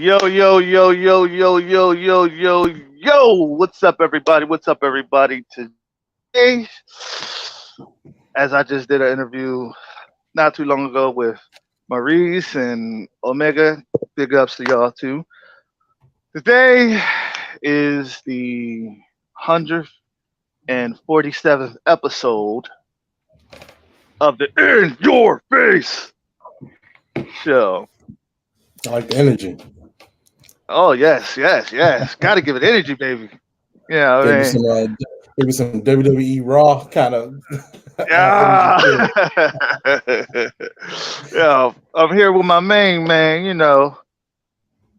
Yo, yo, yo, yo, yo, yo, yo, yo, yo. What's up, everybody? What's up, everybody? Today, as I just did an interview not too long ago with Maurice and Omega, big ups to y'all too. Today is the 147th episode of the In Your Face show. I like the energy. Oh, yes, yes, yes. Got to give it energy, baby. Yeah, Gave me I some mean, gave me some WWE Raw kind of energy yeah. too. Yeah, I'm here with my main man,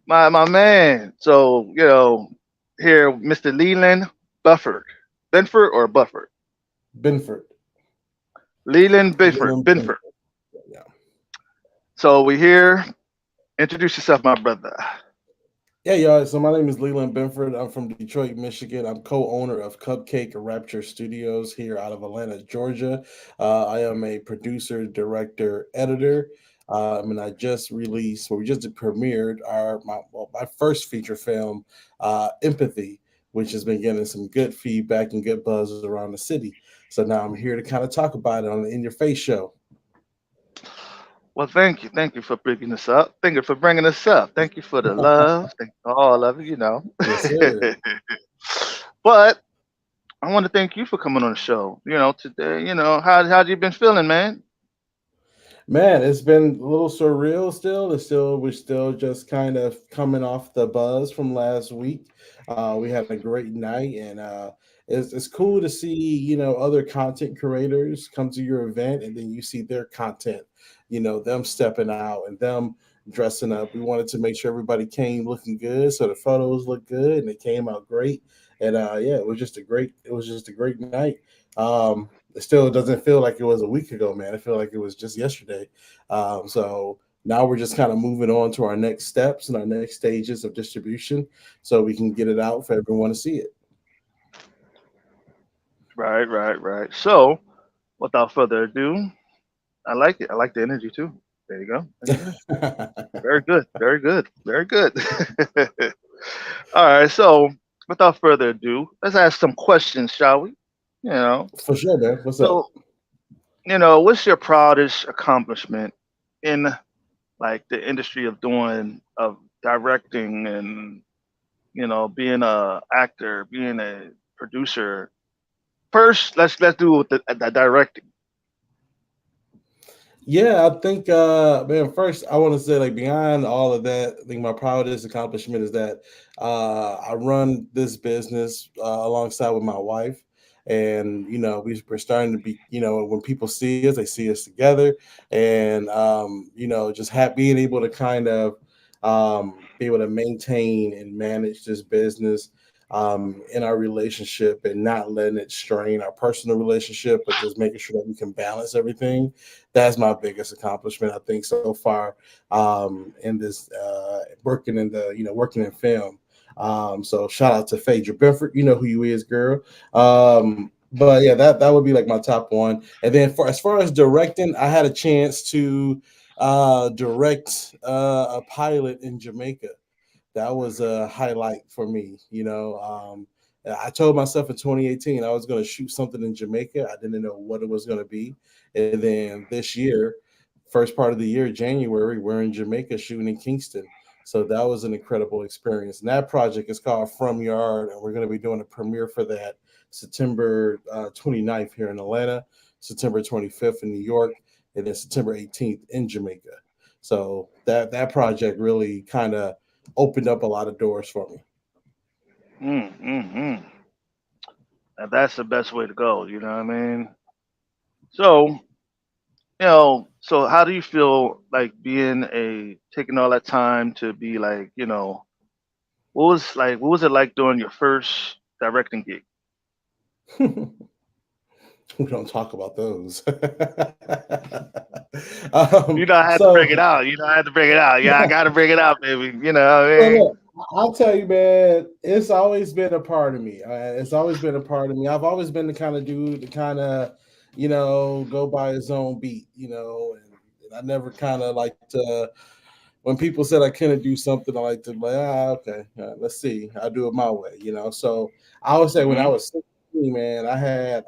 my man. So, here, Mr. Leland Bufford. Benford or Bufford? Benford. Leland Benford. Leland Benford. Benford. Yeah. So we here. Introduce yourself, my brother. Yeah, y'all. So my name is Leland Benford. I'm from Detroit, Michigan. I'm co-owner of Cupcake Rapture Studios here out of Atlanta, Georgia. I am a producer, director, editor. And I just released, well, we just premiered my first feature film, Empathy, which has been getting some good feedback and good buzz around the city. So now I'm here to kind of talk about it on the In Your Face show. Well, thank you. Thank you for bringing this up. Thank you for bringing this up. Thank you for the love. Thank you for all of it. Yes, sir. But I want to thank you for coming on the show. Today, how you been feeling, man? Man, it's been a little surreal still. We're still just kind of coming off the buzz from last week. We had a great night, and it's cool to see other content creators come to your event, and then you see their content, them stepping out and them dressing up. We wanted to make sure everybody came looking good, so the photos look good, and it came out great. And yeah, it was just a great night. It still doesn't feel like it was a week ago, man. I feel like it was just yesterday. So now we're just kind of moving on to our next steps and our next stages of distribution so we can get it out for everyone to see it. Right, right, right. So, without further ado, I like it. I like the energy too. There you go. There you go. Very good. Very good. Very good. All right. So, without further ado, let's ask some questions, shall we? You know. For sure, man. What's up? So, what's your proudest accomplishment in like the industry of doing of directing and being a actor, being a producer? First, let's do with the directing. Yeah, I think man, first I want to say like beyond all of that, I think my proudest accomplishment is that I run this business alongside with my wife. And we're starting to be, when people see us, they see us together. And just being able to kind of be able to maintain and manage this business in our relationship and not letting it strain our personal relationship, but just making sure that we can balance everything. That's my biggest accomplishment, I think, so far in this working in film. So shout out to Phaedra Benford. You know who you is, girl. But yeah, that would be like my top one. And then for as far as directing, I had a chance to direct a pilot in Jamaica. That was a highlight for me. I told myself in 2018 I was going to shoot something in Jamaica. I didn't know what it was going to be. And then this year, first part of the year, January, we're in Jamaica shooting in Kingston. So that was an incredible experience. And that project is called From Yard, and we're going to be doing a premiere for that September 29th here in Atlanta, September 25th in New York, and then September 18th in Jamaica. So that project really kind of opened up a lot of doors for me. Mm, mm, mm. And that's the best way to go. You know what I mean? So, so how do you feel like being taking all that time to be like, what was it like doing your first directing gig? We don't talk about those. I had to bring it So out. I had to bring it out. Yeah, I got to bring it out, baby. You know what I well, mean? look, I'll tell you, man, it's always been a part of me. It's always been a part of me. I've always been the kind of dude to kind of, go by his own beat, and I never kind of like to when people said I couldn't do something, I like to be like, okay, let's see. I'll do it my way, you know. So I would say when I Mm-hmm. was 16, man, I had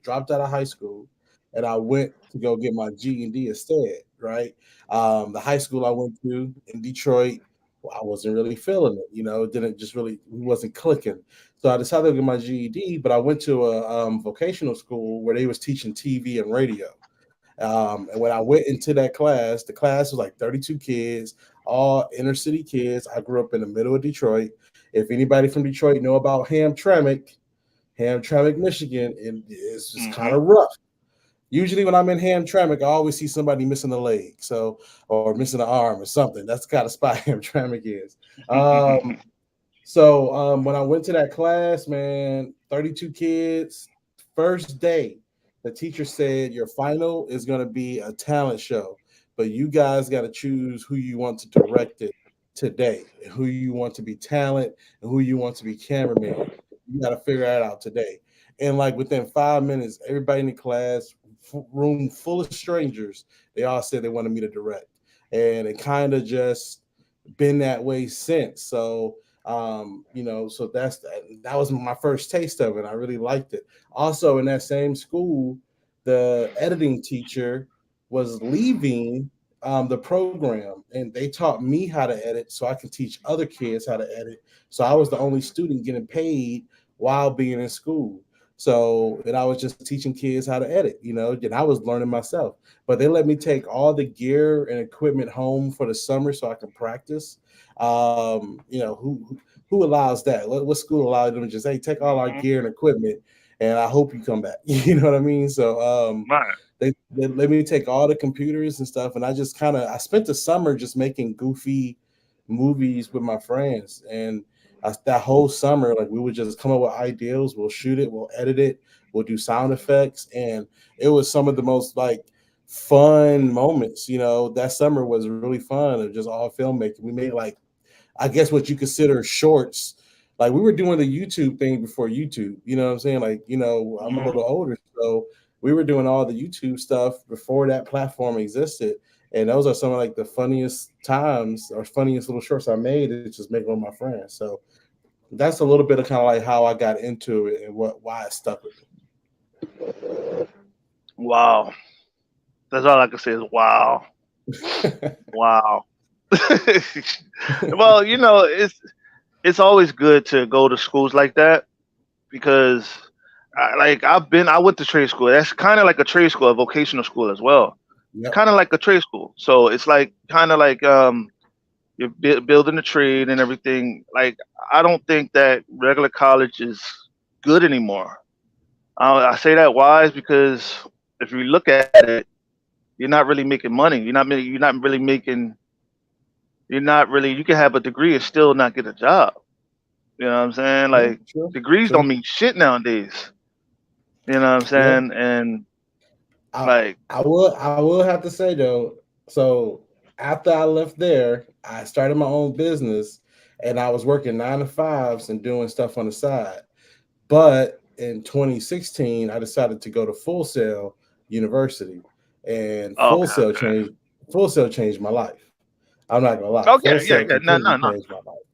dropped out of high school and I went to go get my GED instead, right? The high school I went to in Detroit, well, I wasn't really feeling it, you know, it didn't just really wasn't clicking. So I decided to get my GED, but I went to a vocational school where they was teaching TV and radio. And when I went into that class, the class was like 32 kids, all inner city kids. I grew up in the middle of Detroit. If anybody from Detroit know about Hamtramck, Michigan, it's just kind Mm-hmm. of rough. Usually, when I'm in Hamtramck, I always see somebody missing a leg, so or missing an arm or something. That's the kind of spot Hamtramck is. Um, so when I went to that class, man, 32 kids, first day, the teacher said your final is going to be a talent show, but you guys got to choose who you want to direct it today, and who you want to be talent, and who you want to be cameraman. You got to figure that out today. And like within 5 minutes, everybody in the class, room full of strangers, they all said they wanted me to direct, and it kind of just been that way since. So so that was my first taste of it. I really liked it. Also, in that same school, the editing teacher was leaving the program, and they taught me how to edit so I can teach other kids how to edit. So I was the only student getting paid while being in school. So, and I was just teaching kids how to edit, you know, and I was learning myself. But they let me take all the gear and equipment home for the summer so I can practice. Who allows that? What school allowed them to just, hey, take all our Mm-hmm. gear and equipment, and I hope you come back. You know what I mean? So Right. they let me take all the computers and stuff, and I spent the summer just making goofy movies with my friends, and that whole summer, like we would just come up with ideas, we'll shoot it, we'll edit it, we'll do sound effects, and it was some of the most like fun moments. You know, that summer was really fun of just all filmmaking. We made like, I guess what you consider shorts. Like we were doing the YouTube thing before YouTube, you know what I'm saying? Like, you know, I'm a Mm-hmm. little older, so we were doing all the YouTube stuff before that platform existed. And those are some of like the funniest times or funniest little shorts I made is just making with my friends. So that's a little bit of kind of like how I got into it and why it stuck with Wow. That's all I can say is wow. me. Wow. Well, it's always good to go to schools like that because I went to trade school. That's kind of like a trade school, a vocational school as well. It's Yep. kind of like a trade school. So it's like kind of like you're building a trade and everything. Like I don't think that regular college is good anymore. I say that wise because if you look at it, you're not really making money. You're not really making. You're not really. You can have a degree and still not get a job. You know what I'm saying? Yeah, Like true. degrees don't True. mean shit nowadays. You know what I'm Yeah. saying? And I like, I will have to say though, so after I left there, I started my own business and I was working 9 to 5s and doing stuff on the side. But in 2016, I decided to go to Full Sail University, and okay, okay, Full Sail changed my life. I'm not gonna lie, Full okay, yeah, Sail yeah, no, completely no, no. changed my life.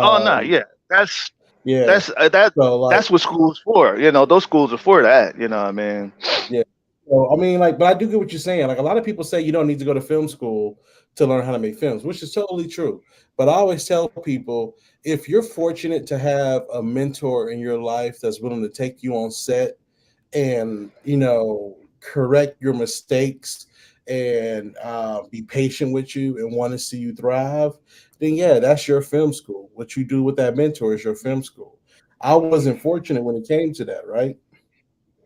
Oh no, yeah. That's Yeah, that's uh, that so like, that's what school's for. Those schools are for that. You know what I mean? yeah. So I mean, like, but I do get what you're saying. Like, a lot of people say you don't need to go to film school to learn how to make films, which is totally true. But I always tell people if you're fortunate to have a mentor in your life that's willing to take you on set and correct your mistakes and be patient with you and want to see you thrive, then yeah, that's your film school. What you do with that mentor is your film school. I wasn't fortunate when it came to that, right?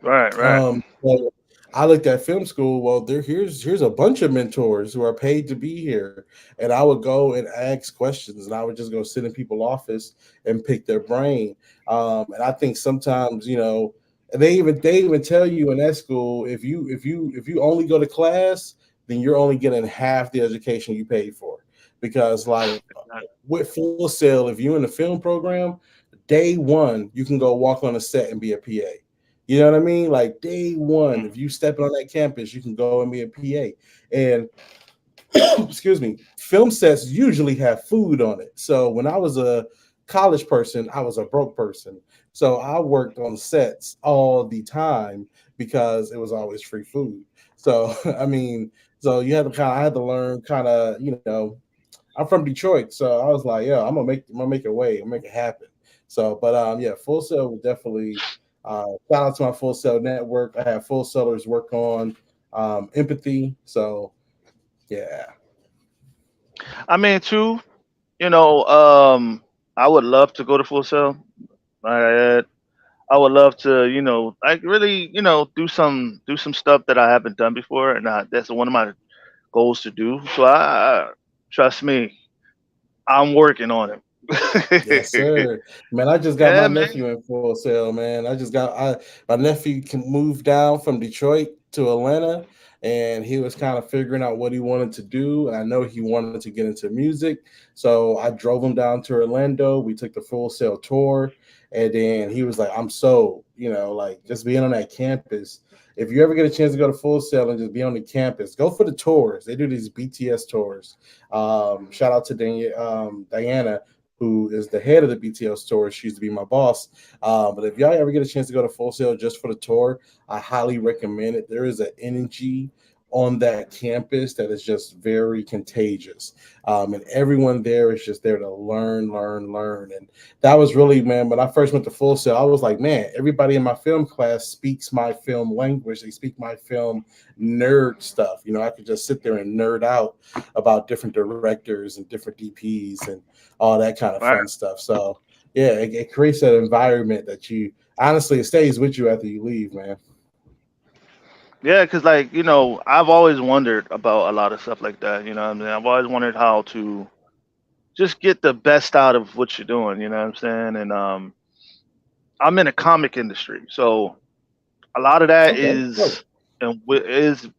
Right, right. So I looked at film school. Well, here's a bunch of mentors who are paid to be here, and I would go and ask questions, and I would just go sit in people's office and pick their brain. And I think sometimes, they even tell you in that school, if you only go to class, then you're only getting half the education you paid for, because like with Full Sail, if you're in the film program, day one you can go walk on a set and be a PA. You know what I mean? Like day one, Mm. if you stepping on that campus, you can go and be a PA. And excuse me, film sets usually have food on it. So when I was a college person, I was a broke person. So I worked on sets all the time because it was always free food. So I mean, so you had to kind of, I had to learn kind of, I'm from Detroit, so I was like, yeah, I'm gonna make it way, I'm gonna make it happen. So, but yeah, Full Sail was definitely shout out to my Full Sail network. I have Full Sailors work on empathy. So yeah. I mean, too, you know, I would love to go to Full Sail. I I would love to, like really, do some stuff that I haven't done before, and that's one of my goals to do. So trust me, I'm working on Yes, it. sir. Man, I just got Yeah, my man. nephew in Full Sail, man. My nephew can move down from Detroit to Atlanta, and he was kind of figuring out what he wanted to do. And I know he wanted to get into music. So I drove him down to Orlando. We took the Full Sail tour, and then he was like, I'm so, like just being on that campus. If you ever get a chance to go to Full Sail and just be on the campus, go for the tours. They do these BTS tours. Shout out to Diana, who is the head of the BTL store. She used to be my boss. But if y'all ever get a chance to go to Full Sail just for the tour, I highly recommend it. There is an energy on that campus that is just very contagious. And everyone there is just there to learn, learn, learn. And that was really, man, when I first went to Full Sail, I was like, man, everybody in my film class speaks my film language. They speak my film nerd stuff. I could just sit there and nerd out about different directors and different DPs and all that kind of Right. fun stuff. So yeah, it creates that environment that you honestly it stays with you after you leave, man. Yeah, because like I've always wondered about a lot of stuff like that. What I mean, I've always wondered how to just get the best out of what you're doing. You know what I'm saying? And I'm in a comic industry, so a lot of that Okay, cool. is and is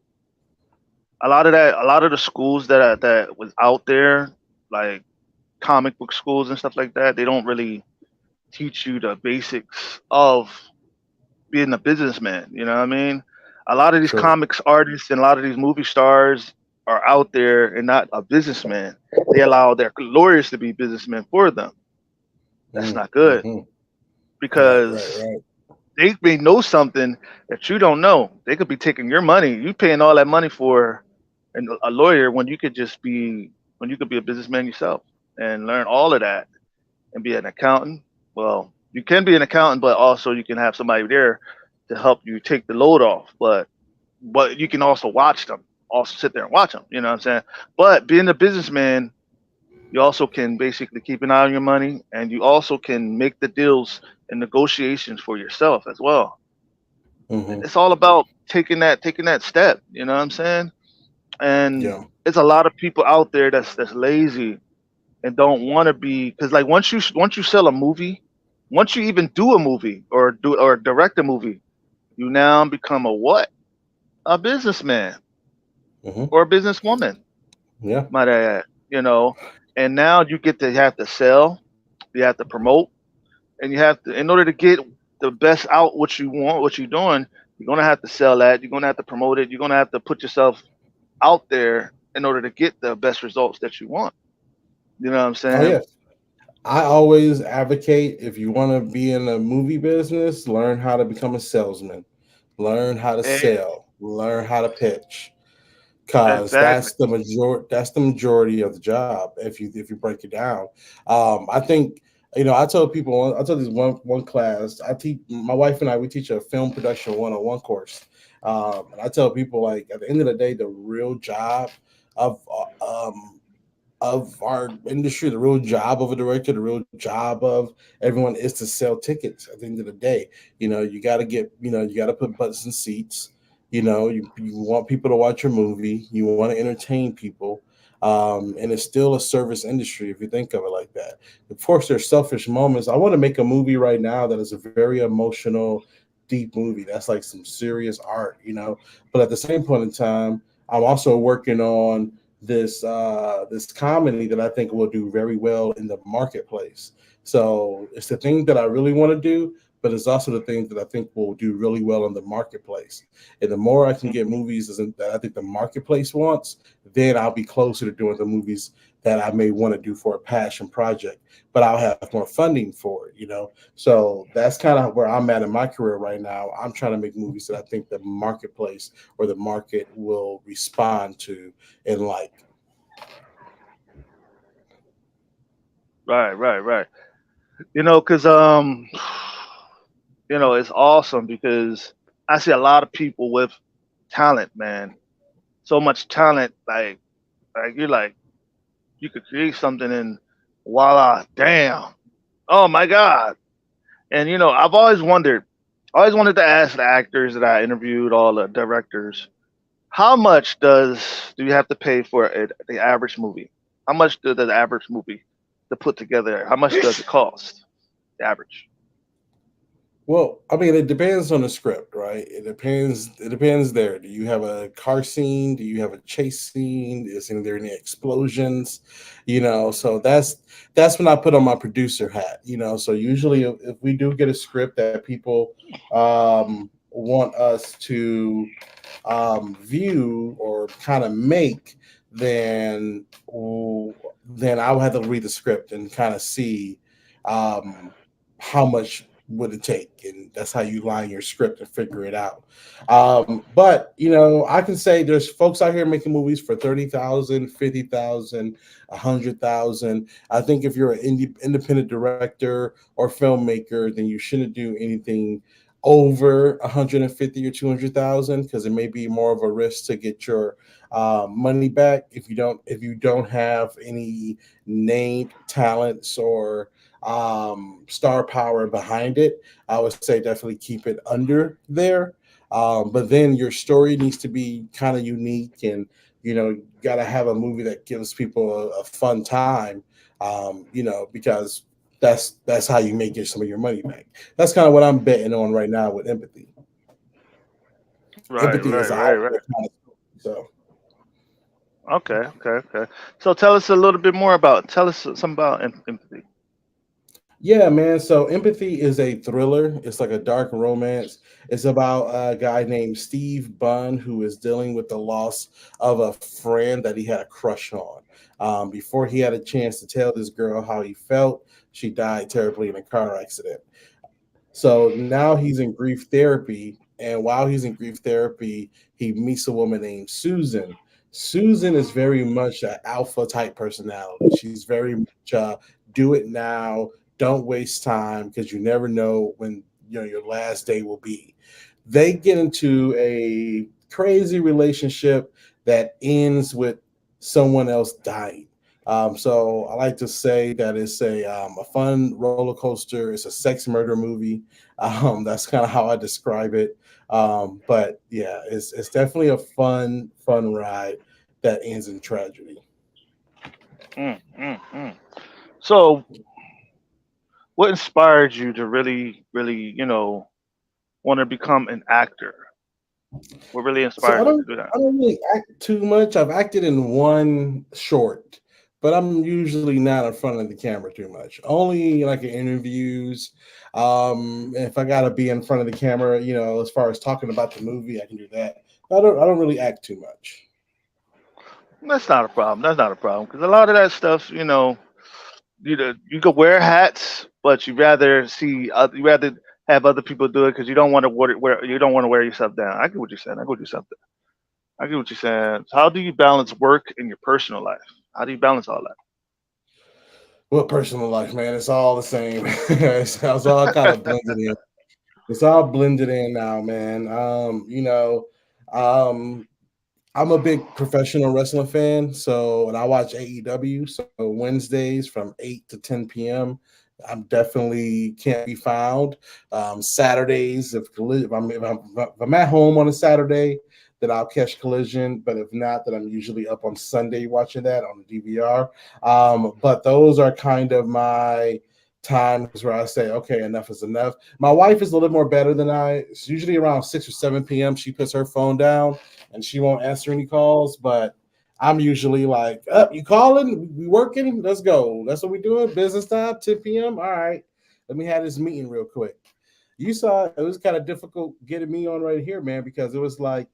a lot of the schools that was out there, like comic book schools and stuff like that. They don't really teach you the basics of being a businessman. You know what I mean? A lot of these True. comics artists and a lot of these movie stars are out there and not a businessman. They allow their lawyers to be businessmen for them. That's not good Mm-hmm. Right, right, because right. they may know something that you don't know. They could be taking your money. You paying all that money for a lawyer when you could be a businessman yourself and learn all of that and be an accountant. Well, you can be an accountant, but also you can have somebody there to help you take the load off. But you can also watch them, also sit there and watch them. You know what I'm saying? But being a businessman, you also can basically keep an eye on your money, and you also can make the deals and negotiations for yourself as well. Mm-hmm. It's all about taking that step. You know what I'm saying? And Yeah. it's a lot of people out there that's lazy and don't want to be because like once you sell a movie, once you even do a movie or direct a movie, you now become a what? A businessman Mm-hmm. or a businesswoman, Yeah. might I add. You know, and now you get to have to sell, you have to promote, and you have to in order to get the best out what you want, what you're doing, you're gonna have to sell that. You're gonna have to promote it. You're gonna have to put yourself out there in order to get the best results that you want. You know what I'm Oh saying? yeah. I always advocate if you want to be in the movie business, learn how to become a salesman, learn how to Eh, sell, learn how to pitch, because exactly. that's the majority of the job. If you break it down, I think I told people I told this one class I teach my wife and I we teach a film production 101 course, and I tell people like at the end of the day the real job of our industry, the real job of a director, the real job of everyone is to sell tickets at the end of the day. You got to put butts in seats. You want people to watch your movie. You want to entertain people. And it's still a service industry if you think of it like that. Of course, there's selfish moments. I want to make a movie right now that is a very emotional, deep movie. That's like some serious art. But at the same point in time, I'm also working on this comedy that I think will do very well in the marketplace. So it's the thing that I really want to do, but it's also the things that I think will do really well in the marketplace. And the more I can get movies that I think the marketplace wants, then I'll be closer to doing the movies that I may want to do for a passion project, but I'll have more funding for it, you know? So that's kind of where I'm at in my career right now. I'm trying to make movies that I think the marketplace or the market will respond to and like. Right. Because it's awesome because I see a lot of people with talent, man. So much talent, like you're like you could create something and voila, damn, oh my god. And I've always wanted to ask the actors that I interviewed, all the directors, how much do you have to pay for the average movie? How much does the average movie to put together? How much does it cost? The average. Well, I mean, it depends on the script, right? It depends. It depends there. Do you have a car scene? Do you have a chase scene? Is there any explosions? So that's when I put on my producer hat. So usually, if we do get a script that people want us to view or kind of make, then then I would have to read the script and kind of see how much would it take, and that's how you line your script and figure it out. But I can say there's folks out here making movies for 30,000, 50,000, 100,000. I think if you're an independent director or filmmaker, then you shouldn't do anything over 150 or 200,000, because it may be more of a risk to get your money back if you don't have any named talents or star power behind it. I would say definitely keep it under there. But then your story needs to be kind of unique, and you got to have a movie that gives people a fun time. Because that's how you may get some of your money back. That's kind of what I'm betting on right now with Empathy. Right, Empathy right, is right, out right. there kind of so. Okay. So tell us a little bit more about. Tell us something about empathy. Yeah, man. So Empathy is a thriller. It's like a dark romance. It's about a guy named Steve Bunn who is dealing with the loss of a friend that he had a crush on. Before he had a chance to tell this girl how he felt, she died terribly in a car accident. So now he's in grief therapy. And while he's in grief therapy, he meets a woman named Susan. Susan is very much an alpha type personality. She's very much do it now, don't waste time because you never know when your last day will be. They get into a crazy relationship that ends with someone else dying. So I like to say that it's a fun roller coaster. It's a sex murder movie. That's kind of how I describe it. But yeah, it's definitely a fun ride that ends in tragedy. Mm. So, what inspired you to really, want to become an actor? What really So inspired you to do that? I don't really act too much. I've acted in one short, but I'm usually not in front of the camera too much. Only like in interviews. If I gotta be in front of the camera, as far as talking about the movie, I can do that. I don't really act too much. That's not a problem. That's not a problem because a lot of that stuff, you could wear hats, but you rather have other people do it because you don't want to you don't want to wear yourself down. I get what you're saying. I get what you're saying. So how do you balance work and your personal life? How do you balance all that? What personal life, man? It's all the same. It's all kind of blended in. It's all blended in now, man. Um, I'm a big professional wrestling fan, and I watch AEW. So Wednesdays from 8 to 10 p.m. I'm definitely can't be found. Saturdays, if I'm at home on a Saturday, then I'll catch Collision. But if not, then I'm usually up on Sunday watching that on the DVR. But those are kind of my times where I say, okay, enough is enough. My wife is a little more better than I. It's usually around 6 or 7 p.m. She puts her phone down and she won't answer any calls. But I'm usually like, up, you calling? We working? Let's go. That's what we doing. Business time, 10 p.m. All right. Let me have this meeting real quick. You saw it was kind of difficult getting me on right here, man, because it was like,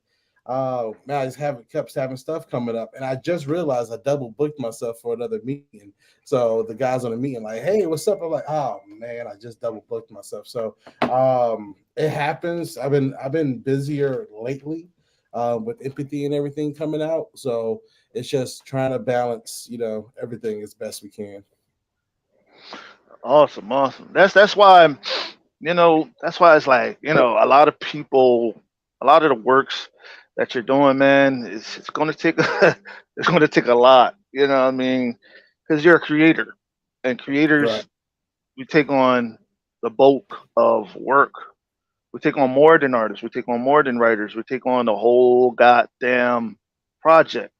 man, I just kept having stuff coming up, and I just realized I double booked myself for another meeting. So the guys on the meeting like, "Hey, what's up?" I'm like, "Oh man, I just double booked myself." So it happens. I've been busier lately with empathy and everything coming out. So it's just trying to balance, everything as best we can. Awesome, awesome. That's why that's why it's like, a lot of people, a lot of the works that you're doing, man, it's going to take it's going to take a lot. You know what I mean? Because you're a creator, and Right. creators, we take on the bulk of work. We take on more than artists. We take on more than writers. We take on the whole goddamn project.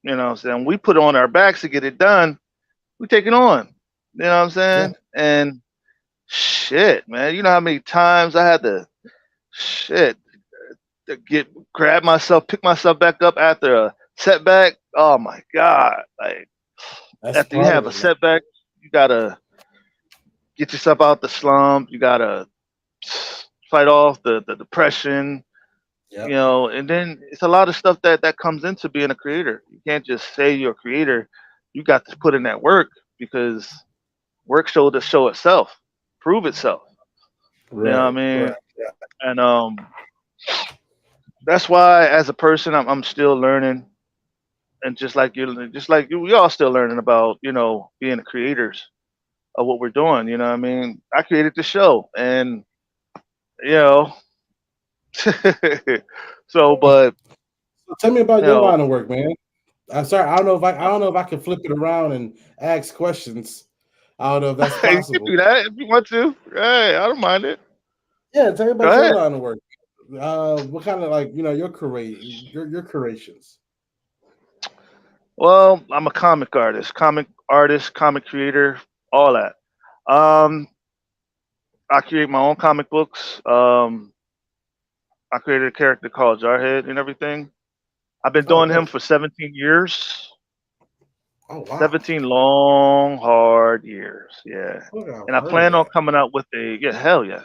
You know what I'm saying? We put on our backs to get it done. We take it on. You know what I'm Yeah. saying? And shit, man. You know how many times I had to shit to get grab myself, pick myself back up after a setback. Oh my god! Like That's after you part have of a it, man. setback, you gotta get yourself out the slump. You gotta fight off the depression. Yep. And then it's a lot of stuff that comes into being a creator. You can't just say you're a creator. You got to put in that work because work show itself, prove itself. You know what I Right. mean? Right. Yeah. And that's why as a person I'm still learning, and just like you, we all still learning about being the creators of what we're doing. You know what I mean? I created the show, and you know, so but So tell me you about your know, line of work, man. I'm sorry, I don't know if I can flip it around and ask questions. I don't know if that's you can possible. do that if you want to. Hey, I don't mind it. Yeah, tell me Go about your ahead. line of work. What kind of like your curations? Well, I'm a comic creator, all that. Um, I create my own comic books. I created a character called Jarhead and everything. I've been Oh, doing him dope. for 17 years. Oh, wow. 17 long, hard years. Yeah. Look, I've And I heard of plan on that. coming out with yeah, hell yeah.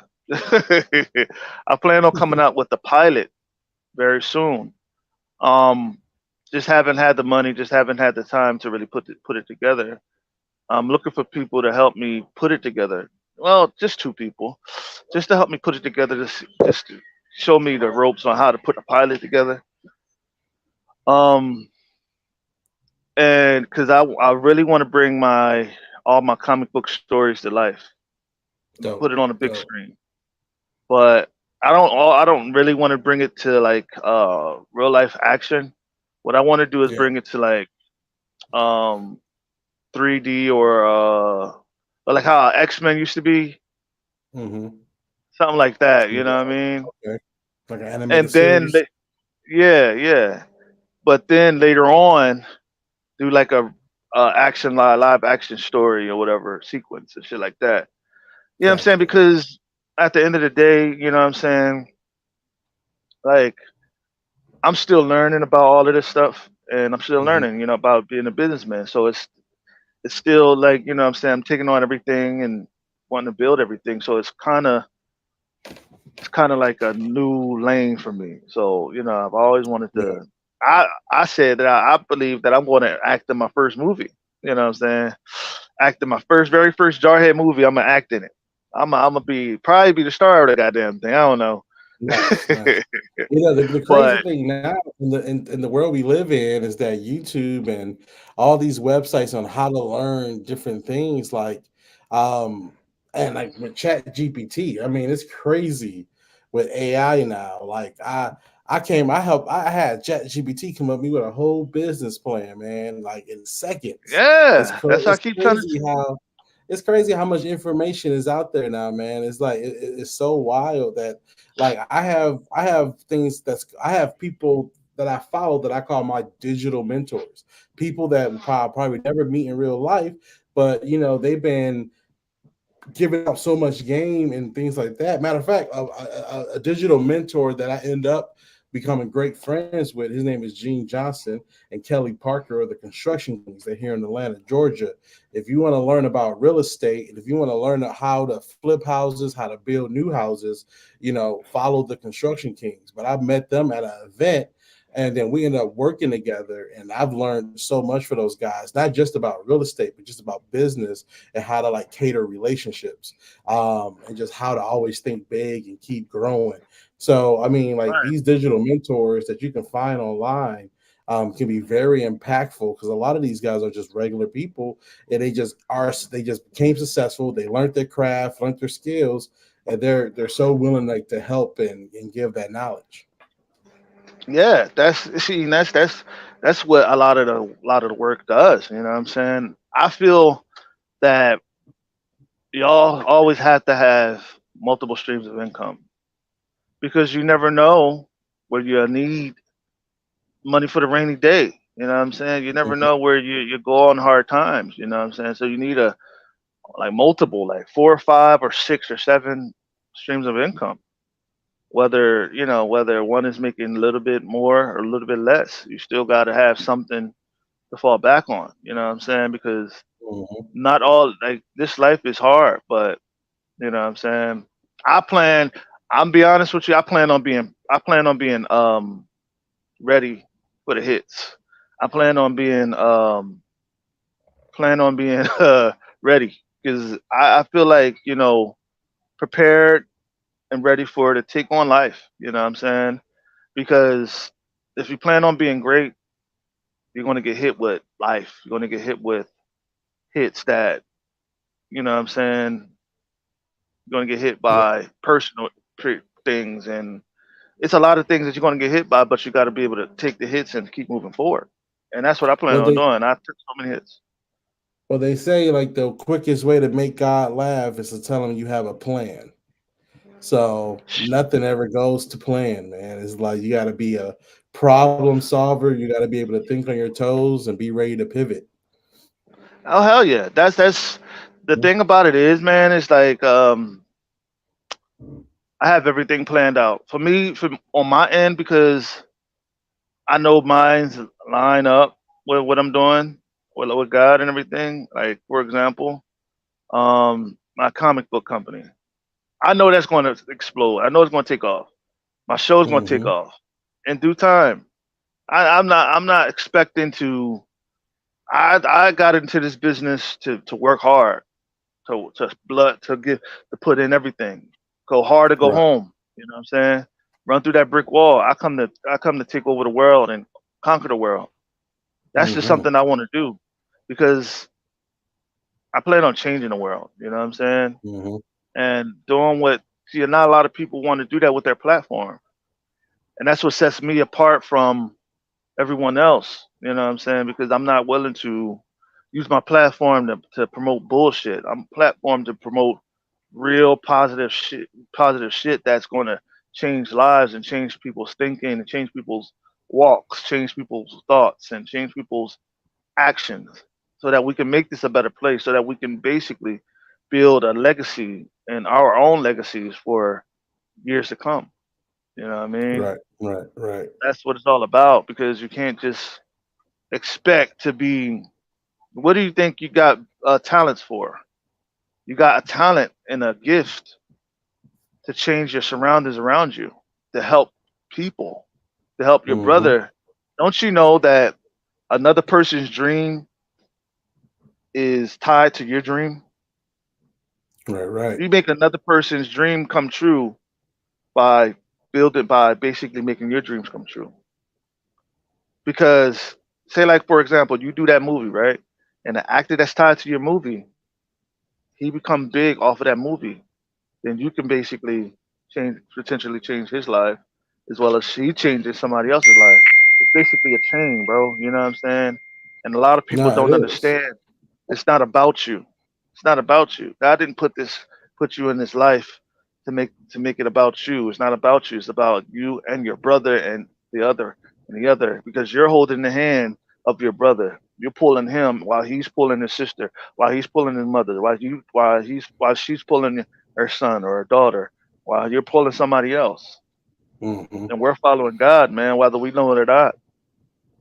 I plan on coming out with the pilot very soon. Um, just haven't had the money, just haven't had the time to really put it together. I'm looking for people to help me put it together. Well, just two people, just to help me put it together, just to show me the ropes on how to put a pilot together. Um, and because I really want to bring my all my comic book stories to life, put Dope. it on a big Dope. screen. But I don't really want to bring it to like real life action. What I want to do is Yeah. bring it to like um 3D or like how X-Men used to be, Mm-hmm. something like that. You know what I Yeah. mean? Okay. Like an animated And then series. yeah, yeah. But then later on, do like a action live action story or whatever sequence and shit like that. You know what I'm saying? Gotcha. Because at the end of the day, you know what I'm saying? Like I'm still learning about all of this stuff, and I'm still Mm-hmm. learning, about being a businessman. So it's still like, what I'm saying, I'm taking on everything and wanting to build everything. So it's kind of like a new lane for me. So I've always wanted Yeah. to. I said that I believe that I'm going to act in my first movie. You know what I'm saying? Act in my very first Jarhead movie. I'm gonna act in it. I'm gonna probably be the star of the goddamn thing. I don't know. Nice. Nice. The crazy But thing now in the world we live in is that YouTube and all these websites on how to learn different things, like and like with Chat GPT. I mean, it's crazy with AI now. Like I had Chat GPT come up with me with a whole business plan, man, like in seconds. yeah, that's how I It's keep trying to. crazy how much information is out there now, man. It's like it's so wild that like I have things I have people that I follow that I call my digital mentors, people that will probably never meet in real life, but they've been giving out so much game and things like that. Matter of fact, a digital mentor that I end up becoming great friends with. His name is Gene Johnson and Kelly Parker of the Construction Kings. They're here in Atlanta, Georgia. If you want to learn about real estate, and if you want to learn how to flip houses, how to build new houses, follow the Construction Kings. But I met them at an event, and then we ended up working together, and I've learned so much for those guys, not just about real estate, but just about business and how to like cater relationships, and just how to always think big and keep growing. So, I mean, like Right. these digital mentors that you can find online can be very impactful, because a lot of these guys are just regular people, and they just became successful. They learned their craft, learned their skills, and they're so willing like to help and give that knowledge. Yeah, that's what a lot of the work does. You know what I'm saying? I feel that y'all always have to have multiple streams of income because you never know where you need money for the rainy day. You know what I'm saying? You never Mhm. know where you go on hard times. You know what I'm saying? So you need a like multiple, like 4 or 5 or 6 or 7 streams of income. Whether one is making a little bit more or a little bit less, you still got to have something to fall back on. You know what I'm saying? Because Mhm. not all like this life is hard, but you know what I'm saying. I plan. I'm be honest with you. I plan on being ready for the hits. I plan on being ready because I feel like prepared and ready for to take on life. You know what I'm saying? Because if you plan on being great, you're going to get hit with life. You're going to get hit with hits that, what I'm saying, you're going to get hit Yeah. by personal things. And it's a lot of things that you're going to get hit by, but you got to be able to take the hits and keep moving forward. And that's what I plan Well, on they doing. I took so many hits. well they say like the quickest way to make God laugh is to tell him you have a plan. So nothing ever goes to plan, man. It's like you got to be a problem solver. You got to be able to think on your toes and be ready to pivot. Oh, hell yeah. That's the thing about it is, man, it's like, I have everything planned out for me from on my end because I know mine's line up with what I'm doing with God and everything. Like for example, my comic book company. I know that's going to explode. I know it's going to take off. My show's going to take Mm-hmm. off in due time. I'm not expecting to. I got into this business to work hard, to put in everything, go hard to go Right. home. You know what I'm saying? Run through that brick wall. I come to take over the world and conquer the world. That's just Mm-hmm. something I want to do because I plan on changing the world. You know what I'm saying? Mm-hmm. And doing what see, not a lot of people want to do that with their platform, and that's what sets me apart from everyone else. You know what I'm saying? Because I'm not willing to use my platform to promote bullshit. I'm platform to promote real positive shit that's going to change lives and change people's thinking and change people's walks, change people's thoughts, and change people's actions so that we can make this a better place, so that we can basically build a legacy and our own legacies for years to come. You know what I mean? Right. Right. Right. That's what it's all about because you can't just expect to be. What do you think you got talents for? You got a talent and a gift to change your surroundings around you, to help people, to help your Mm-hmm. brother. Don't you know that another person's dream is tied to your dream? Right. Right. You make another person's dream come true by by basically making your dreams come true. Because say like for example, you do that movie, right? And the actor that's tied to your movie, he become big off of that movie, then you can basically potentially change his life as well as he changes somebody else's life. It's basically a chain, bro. You know what I'm saying? And a lot of people No, it don't is. understand. It's not about you. It's not about you. God didn't put you in this life to make it about you. It's not about you. It's about you and your brother and the other because you're holding the hand of your brother. You're pulling him while he's pulling his sister, while he's pulling his mother, while she's pulling her son or her daughter, while you're pulling somebody else. Mm-hmm. And we're following God, man, whether we know it or not.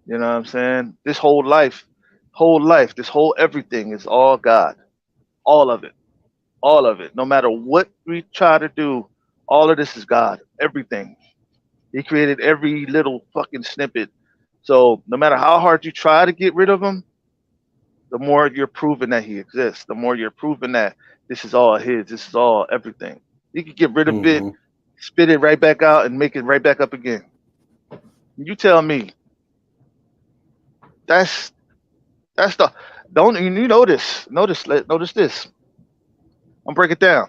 You know what I'm saying? This whole life, this whole everything is all God. All of it. All of it. No matter what we try to do, all of this is God. Everything. He created every little fucking snippet. So no matter how hard you try to get rid of him, the more you're proving that he exists. The more you're proving that this is all his. This is all everything. You can get rid of it, Mm-hmm. spit it right back out, and make it right back up again. You tell me. That's that's the don't you notice notice this. I'm break it down.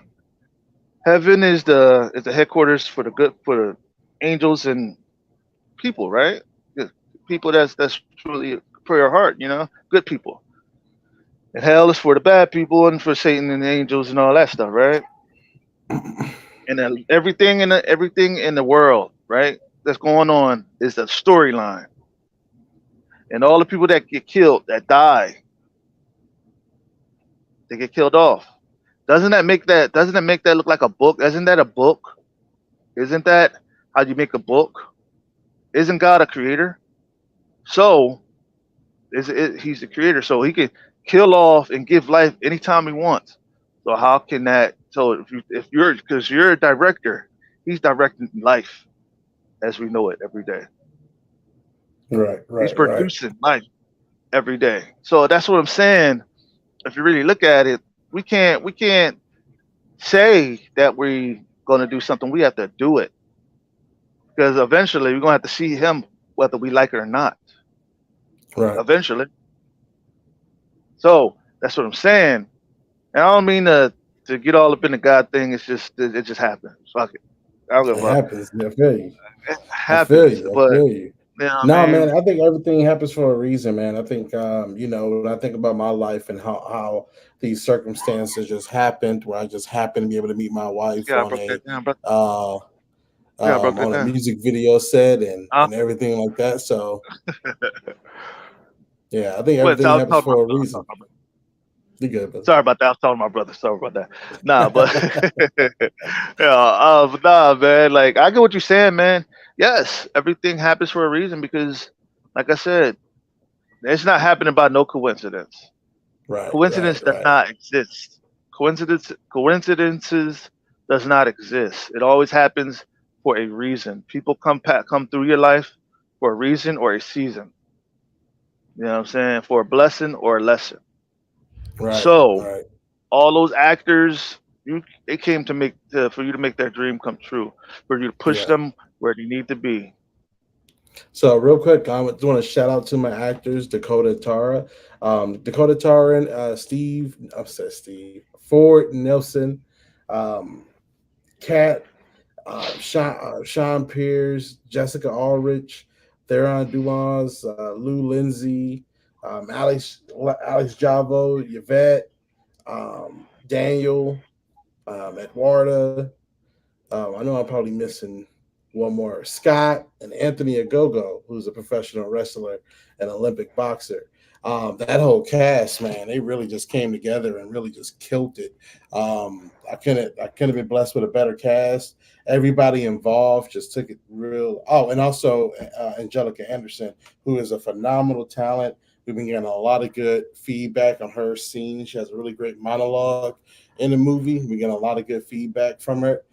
Heaven is the headquarters for the good for the angels and people, right? Good people that's truly for your heart, good people. And hell is for the bad people and for Satan and the angels and all that stuff, right? And then everything in the world, right, that's going on is the storyline. And all the people that get killed, that die, they get killed off. Doesn't that make that look like a book? Isn't that a book? Isn't that how you make a book? Isn't God a creator? So he's the creator, so he can kill off and give life anytime he wants. So how can that? So if you're because you're a director, he's directing life as we know it every day. Right, He's right, right. producing life every day. So that's what I'm saying. If you really look at it, we can't say that we're gonna do something. We have to do it because eventually we're gonna have to see him whether we like it or not. Right. Eventually. So that's what I'm saying. And I don't mean to get all up in the God thing. It just happens. Fuck it. I don't give a It fuck. happens. I feel you. It I feel happens. you. I But feel you. you know what No, I mean? man, I think everything happens for a reason, man. I think, when I think about my life and how these circumstances just happened, where I just happened to be able to meet my wife Yeah, I broke that down, bro. uh, Yeah, I broke that on a down. music video set Huh? and everything like that. So yeah, I think But everything I was happens talking for a about, I was reason. talking about You good, brother? sorry about that. I was talking to my brother. Sorry about that. Nah, but yeah, but nah, man. Like I get what you're saying, man. Yes, everything happens for a reason because, like I said, it's not happening by no coincidence. Right, right, Coincidence does right, not exist. Coincidences does not exist. It always happens for a reason. People come through your life for a reason or a season. You know what I'm saying? For a blessing or a lesson. right, So right. all those actors, they came to for you to make their dream come true, for you to push Yeah. them where they need to be. So real quick, I want to shout out to my actors, Dakota Tara, Dakota Tara, and Steve. I'm sorry, Steve Ford Nelson, um, Kat, Sean Pierce, Jessica Ulrich, Theron Dumas, Lou Lindsay, Alex Javo, Yvette, Daniel, Eduarda. I know I'm probably missing one more. Scott and Anthony Agogo, who's a professional wrestler and Olympic boxer. That whole cast, man, they really just came together and really just killed it. I couldn't have been blessed with a better cast. Everybody involved just took it real. Oh, and also Angelica Anderson, who is a phenomenal talent. We've been getting a lot of good feedback on her scene. She has a really great monologue in the movie. We get a lot of good feedback from her.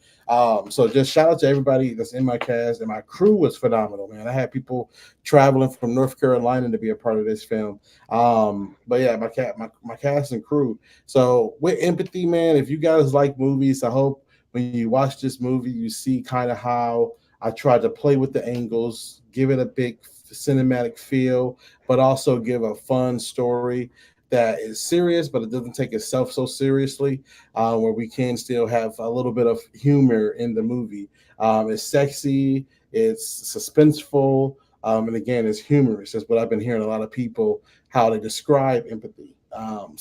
So just shout out to everybody that's in my cast, and my crew was phenomenal, man. I had people traveling from North Carolina to be a part of this film. But yeah, my cast and crew. So with empathy, man, if you guys like movies, I hope when you watch this movie, you see kind of how I tried to play with the angles, give it a big cinematic feel, but also give a fun story that is serious, but it doesn't take itself so seriously, where we can still have a little bit of humor in the movie. It's sexy, it's suspenseful, and again, it's humorous. That's what I've been hearing a lot of people how they describe empathy. Um,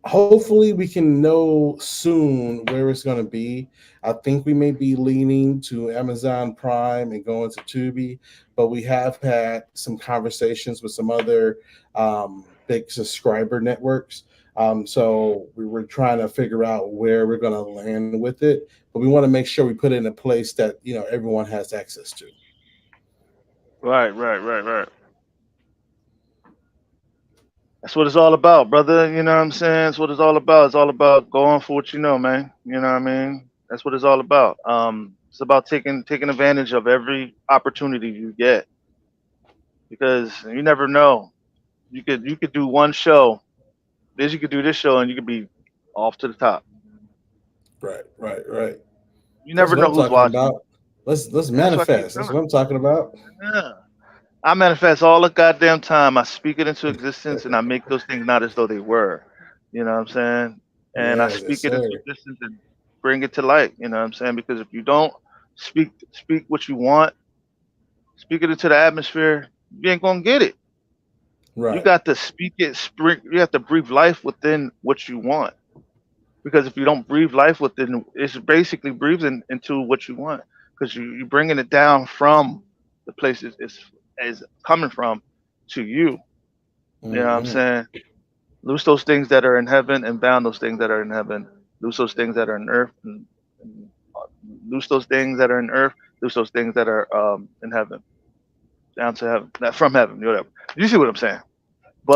hopefully, we can know soon where it's going to be. I think we may be leaning to Amazon Prime and going to Tubi, but we have had some conversations with some other big subscriber networks. So we were trying to figure out where we're going to land with it, but we want to make sure we put it in a place that everyone has access to. Right, right, right, right. That's what it's all about, brother. You know what I'm saying? That's what it's all about. It's all about going for what you know, man. You know what I mean? That's what it's all about. It's about taking advantage of every opportunity you get because you never know. You could do one show, this you could do this show, and you could be off to the top. Right, right, right. You That's never what know I'm who's talking watching you. about. Let's And that's what I keep manifest. That's telling what I'm talking about. you. Yeah. I manifest all the goddamn time. I speak it into existence and I make those things not as though they were. You know what I'm saying? And I Yeah, speak yes, it into sir. existence and bring it to light. You know what I'm saying? Because if you don't speak what you want, speak it into the atmosphere, you ain't gonna get it. You Right. got to speak it, you have to breathe life within what you want. Because if you don't breathe life within, it's basically breathing into what you want. Because you're bringing it down from the place is coming from to you. You know what I'm Hmm. saying? Loose those things that are in heaven and bound those things that are in heaven. Loose those things that are in earth and loose those things that are in earth. Loose those things that are in heaven, down to heaven, not from heaven, whatever. You see what I'm saying?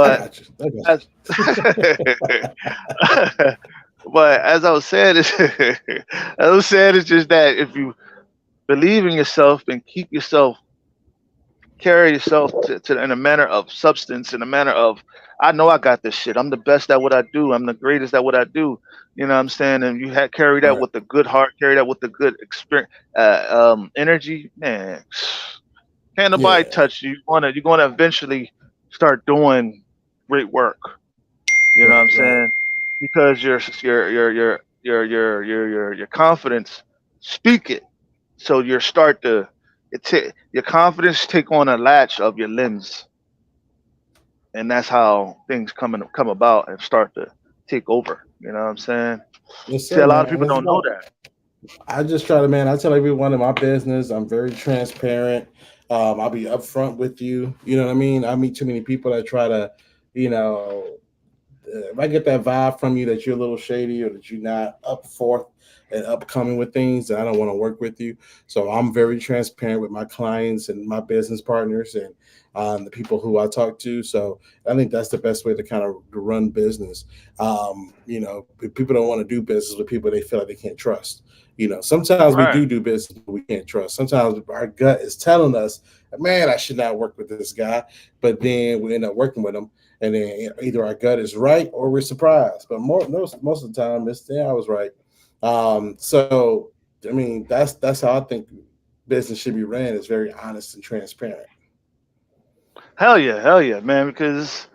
I But got you. I got as but as I was saying, it's just that if you believe in yourself and keep yourself carry yourself to in a manner of substance, in a manner of I know I got this shit. I'm the best at what I do. I'm the greatest at what I do. You know what I'm saying? And you carry you. that Right. with a good heart, carry that with a good experience, energy. Man, can't nobody Yeah. touch you. You're gonna eventually start doing great work. You know what I'm Right. Right. saying? Because your confidence speak it. So your start to your confidence take on a latch of your lens, and that's how things come about and start to take over. You know what I'm saying? Yes, See, sir, a lot man. of And people it's don't know about that. I just try to, man. I tell everyone in my business, I'm very transparent. I'll be upfront with you. You know what I mean? I meet too many people that try to, you know, if I get that vibe from you that you're a little shady or that you're not up forth and upcoming with things, then I don't want to work with you. So I'm very transparent with my clients and my business partners and the people who I talk to. So I think that's the best way to kind of run business. People don't want to do business with people they feel like they can't trust. Sometimes we Right. do business, but we can't trust. Sometimes our gut is telling us, man, I should not work with this guy. But then we end up working with him and then either our gut is right or we're surprised. But most of the time, it's I was right. So I mean, that's how I think business should be ran. Is very honest and transparent. Hell yeah, man. Because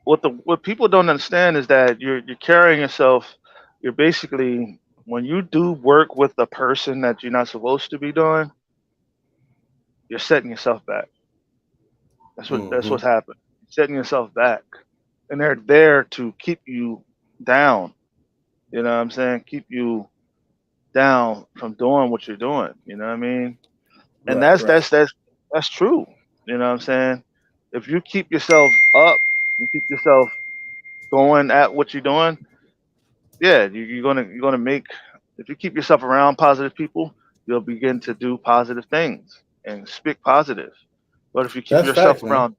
what people don't understand is that you're carrying yourself. You're basically when you do work with a person that you're not supposed to be doing, you're setting yourself back. That's Hmm. what's happened. Setting yourself back, and they're there to keep you down. You know what I'm saying? Keep you down from doing what you're doing. You know what I mean? And Right, right, that's true. You know what I'm saying? If you keep yourself up, you keep yourself going at what you're doing. Yeah, you're gonna make. If you keep yourself around positive people, you'll begin to do positive things and speak positive. But if you keep that's yourself facts, man. around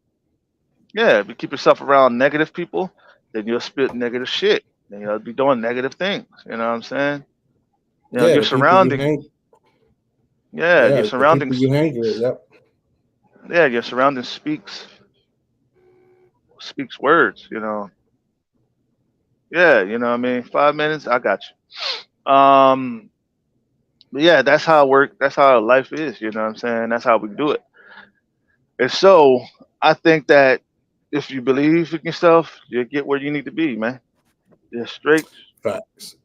Yeah, if you keep yourself around negative people, then you'll spit negative shit. Then you'll be doing negative things. You know what I'm saying? Yeah, Your the people you surrounding, hang, yeah, your yeah, the people surroundings, you hang with. Yep. yeah, your surroundings speaks words. Yeah, you know what I mean. 5 minutes, I got you. But yeah, that's how work. That's how life is. You know what I'm saying? That's how we do it. And so I think that if you believe in yourself, you'll get where you need to be, man. You're straight. Facts.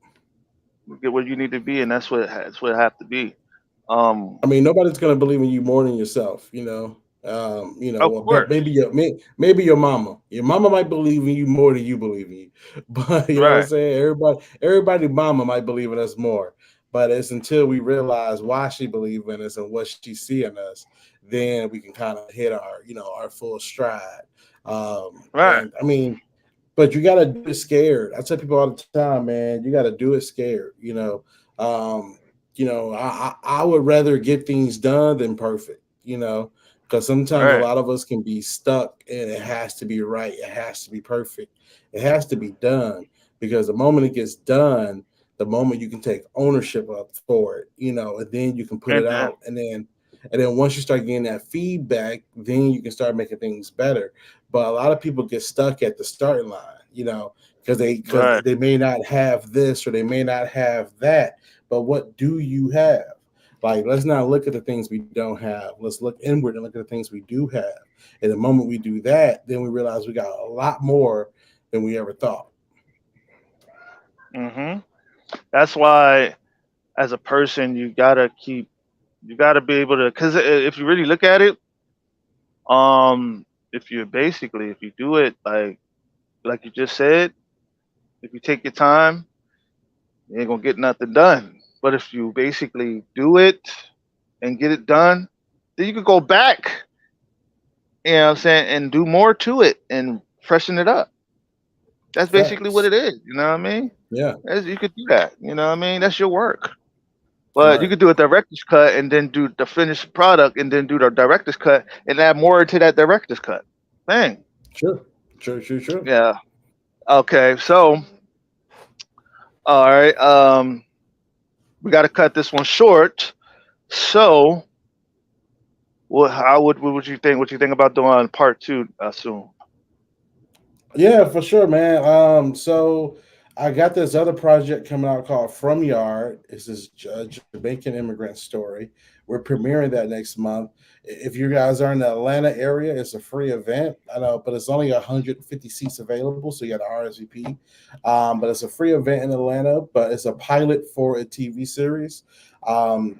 You get where you need to be, and that's what it have to be. Um, I mean, nobody's gonna believe in you more than yourself. of Well, course, maybe your mama. Your mama might believe in you more than you believe in you. But you know what I'm right, saying? Everybody, mama might believe in us more. But it's until we realize why she believes in us and what she see in us, then we can kind of hit our full stride. right. And I mean, but you got to do it scared. I tell people all the time, man, you got to do it scared. Um, I would rather get things done than perfect. Because sometimes a Right. lot of us can be stuck, and it has to be right. It has to be perfect. It has to be done because the moment it gets done, the moment you can take ownership of for it, and then you can put it Amen. out, and then once you start getting that feedback, then you can start making things better. But a lot of people get stuck at the starting line, because Right. they may not have this or they may not have that. But what do you have? Like, let's not look at the things we don't have. Let's look inward and look at the things we do have. And the moment we do that, then we realize we got a lot more than we ever thought. Hmm. That's why, as a person, you gotta be able to, because if you really look at it, if you do it like you just said, if you take your time, you ain't gonna get nothing done. But if you basically do it and get it done, then you can go back, what I'm saying, and do more to it and freshen it up. That's basically what Facts. it is. You know what I mean? Yeah. You could do that. You know what I mean? That's your work. All But you right. could do a director's cut and then do the finished product and then do the director's cut and add more to that director's cut. Bang. Sure. Sure. Sure. Sure. Yeah. Okay. So, all right. We got to cut this one short. So, what would you think? What you think about doing part two soon? Yeah, for sure, man. So I got this other project coming out called From Yard. It's this Jamaican immigrant story. We're premiering that next month. If you guys are in the Atlanta area, it's a free event. I know, but it's only 150 seats available, so you got to RSVP. But it's a free event in Atlanta, but it's a pilot for a TV series.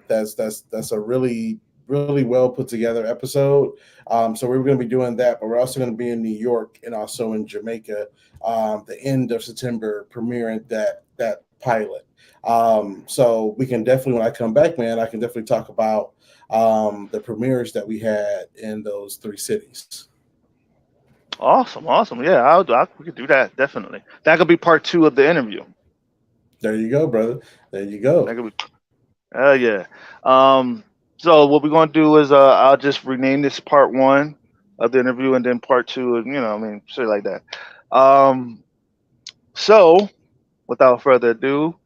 That's a really well put together episode. So we're going to be doing that, but we're also going to be in New York and also in Jamaica the end of September, premiering that pilot. So we can definitely, when I come back, man, I can definitely talk about the premieres that we had in those three cities. Awesome, awesome. Yeah, we could do that definitely. That could be part two of the interview. There you go, brother. There you That go. could be. Yeah. Um. So what we're gonna do is I'll just rename this part one of the interview and then part two, and I mean, shit like that. Um. So without further ado,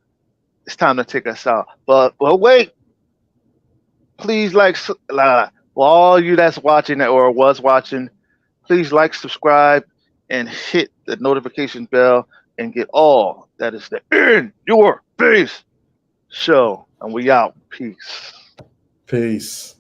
it's time to take us out. But wait, please for all you that's watching or was watching, please like, subscribe, and hit the notification bell and get all that is the In Your Face show. And we out. Peace. Peace.